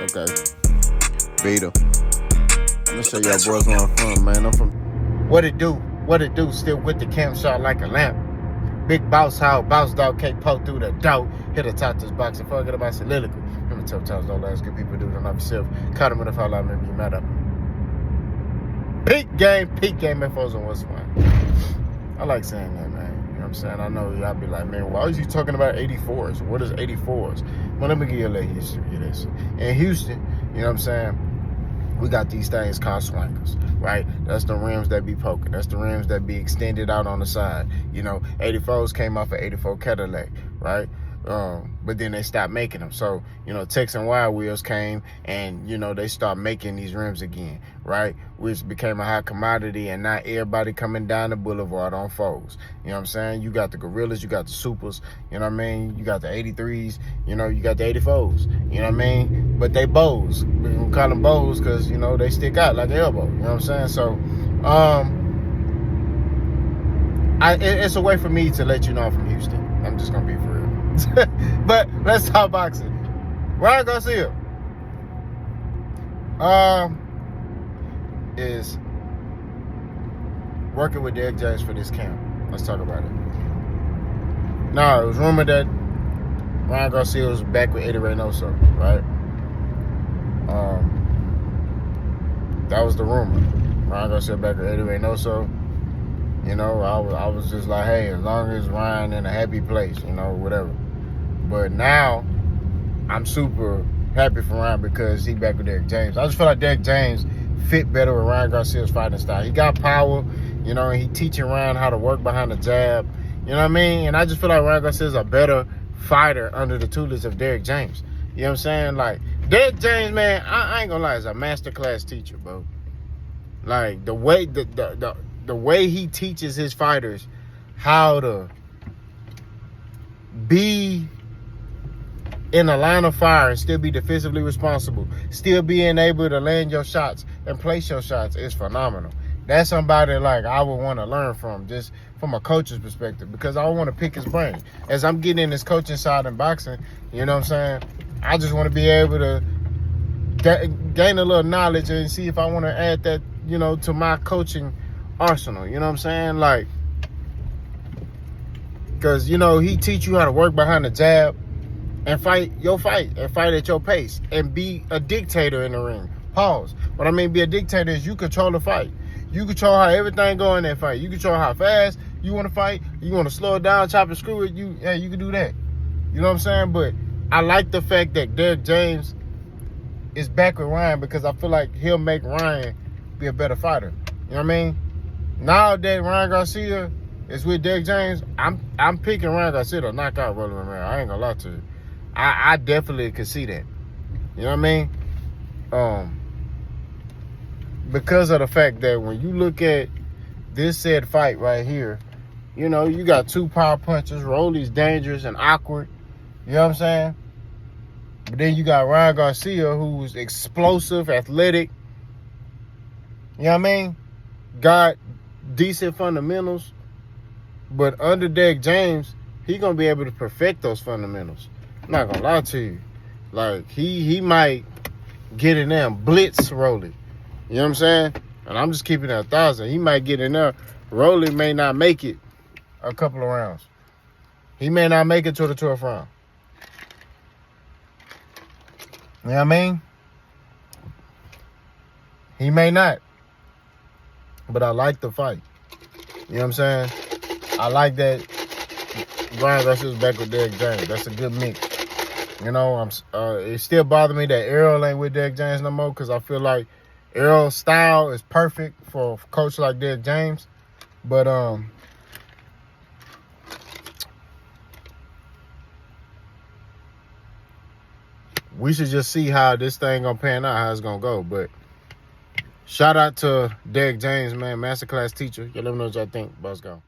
Okay. Beta. I'm gonna show y'all boys where I'm from, man. I'm from. What it do? What it do? Still with the camp shot like a lamp. Big boss how boss dog can't poke through the door. Hit the top this box and forget about soliloquy. Remember tough times don't last. Good people do it on yourself. Cut them in the fall out, maybe you mad up. Peak game, FOs on what's fine. I like saying that, man. You know what I'm saying? I know y'all be like, man, why is you talking about 84s? What is 84s? Well, let me give you a little history of this. In Houston, you know what I'm saying? We got these things called swankers, right? That's the rims that be poking. That's the rims that be extended out on the side. You know, 84s came off an 84 Cadillac, right? But then they stopped making them. So, you know, Tex and Y wheels came and, you know, they start making these rims again, right? Which became a high commodity and not everybody coming down the boulevard on foes. You know what I'm saying? You got the Gorillas, you got the Supers, you know what I mean? You got the 83s, you know, you got the 84s, you know what I mean? But they bows. We don't call them bows because, you know, they stick out like an elbow, you know what I'm saying? So, it's a way for me to let you know I'm from Houston. I'm just going to be for real. But let's talk boxing. Ryan Garcia is working with Derrick James for this camp. Let's talk about it. Now, it was rumored that Ryan Garcia was back with Eddie Reynoso, right? That was the rumor. Ryan Garcia back with Eddie Reynoso. You know, I was just like, hey, as long as Ryan in a happy place, you know, whatever. But now, I'm super happy for Ryan because he back with Derrick James. I just feel like Derrick James fit better with Ryan Garcia's fighting style. He got power, you know, and he teaching Ryan how to work behind the jab. You know what I mean? And I just feel like Ryan Garcia's a better fighter under the tutelage of Derrick James. You know what I'm saying? Like, Derrick James, man, I ain't gonna lie, is a masterclass teacher, bro. Like, the way he teaches his fighters how to be in a line of fire and still be defensively responsible, still being able to land your shots and place your shots is phenomenal. That's somebody like I would want to learn from, just from a coach's perspective, because I want to pick his brain. As I'm getting in this coaching side in boxing, you know what I'm saying? I just want to be able to gain a little knowledge and see if I want to add that, you know, to my coaching arsenal. You know what I'm saying? Like, because, you know, he teach you how to work behind the jab and fight your fight and fight at your pace and be a dictator in the ring. Pause. What I mean be a dictator is you control the fight. You control how everything go in that fight. You control how fast you want to fight. You want to slow it down, chop and screw it. You can do that. You know what I'm saying? But I like the fact that Derrick James is back with Ryan because I feel like he'll make Ryan be a better fighter. You know what I mean? Now that Ryan Garcia is with Derrick James, I'm picking Ryan Garcia to knock out Rolly Romero. I ain't gonna lie to you. I definitely could see that. You know what I mean? Because of the fact that when you look at this said fight right here, you know, you got two power punchers. Rolly's dangerous and awkward. You know what I'm saying? But then you got Ryan Garcia, who's explosive, athletic. You know what I mean? Got decent fundamentals. But under Derrick James, he going to be able to perfect those fundamentals. I'm not going to lie to you. Like, he might get in there and blitz Rolly. You know what I'm saying? And I'm just keeping it 1,000. He might get in there. Rolly may not make it a couple of rounds. He may not make it to the 12th round. You know what I mean? He may not. But I like the fight. You know what I'm saying? I like that Ryan Garcia's back with Derrick James. That's a good mix. You know, it still bothers me that Errol ain't with Derrick James no more because I feel like Errol's style is perfect for a coach like Derrick James. But we should just see how this thing gonna pan out, how it's gonna go. But shout out to Derrick James, man, masterclass teacher. Y'all let me know what y'all think. Boss go.